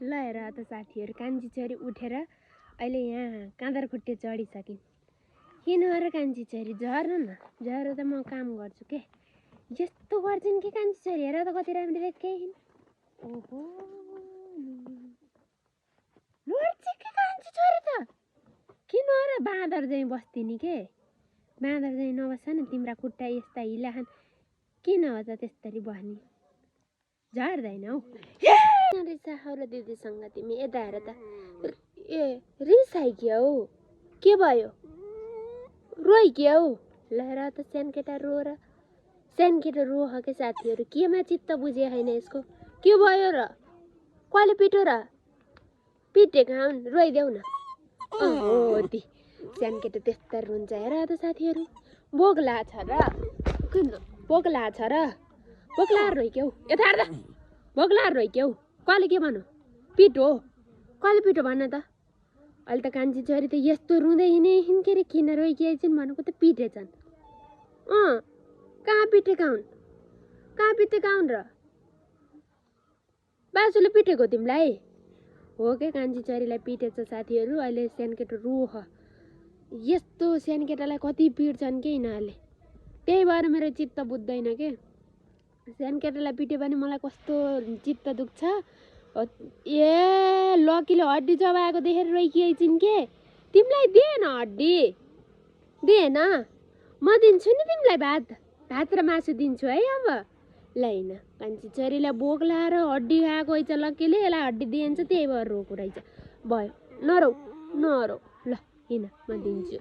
ल हेर त साथीहरू, कान्छी छोरी उठेर अहिले यहाँ काँदरखुट्टे चढिसकिन्। किन र कान्छी छोरी झर न, झर त म काम गर्छु के। यस्तो गर्छन् कि कान्छी छोरी, हेर त कति राम्रो देखिन्। ओहो लड्छ कि कान्छी छोरी त। किन र बाँदर चाहिँ बस्दिनी के, बाँदर चाहिँ नबस्छ नि, तिम्रा खुट्टा यस्ता हिलाखान्। किन हो त त्यस्तरी बस्ने, झर्दैन हौ। रिसाएर दिदीसँग तिमी यता हेर त। ए रिसाइक्यो हौ, के भयो, रोइक्यो हौ। ल हेर त सानकेटा रोएर, सानकेटा रोह के साथीहरू। केमा चित्त बुझे छैन यसको, के भयो र, कसले पिट्यो र, पिटेका हुन्, रोइदेऊ न। हो ती सानकेटा त्यस्ता रुन्छ, हेर त साथीहरू। बोक्ला छ र, किन बोक्ला छ र, बोक्ला रोइक्यौ, यता हेर त, बोक्ला रोइक्यौ, कसले के भन्यो, पिटो, कसले पिटो भन त। अहिले त कान्छी छोरी त यस्तो रुँदै हिँडेछन् के अरे, किन रोइकिएछन् भनेको त पिटेछन्। कहाँ पिटेका हुन्, कहाँ पिटेका हुन् र, बाजुले पिटेको तिमीलाई हो के। कान्छी छोरीलाई पिटेछ साथीहरू। अहिले सानकेटो रोह, यस्तो सानकेटालाई कति पिट्छन् के यिनीहरूले, त्यही भएर मेरो चित्त बुझ्दैन के। सानकेटालाई पिट्यो भने मलाई कस्तो चित्त दुख्छ। ए लकीले हड्डी चबाएको देखेर रोइकिएछन् के। तिमीलाई दिएन हड्डी, दिएन, म दिन्छु नि तिमीलाई भात, भात र मासु दिन्छु है अब। ल होइन, कान्छी छोरीलाई बोक लाएर हड्डी खाएको रहेछ लकीले, यसलाई हड्डी दिइन्छ, त्यही भएर रोएको रहेछ। भयो, नरौ नरौ, ल हिँड, म दिन्छु।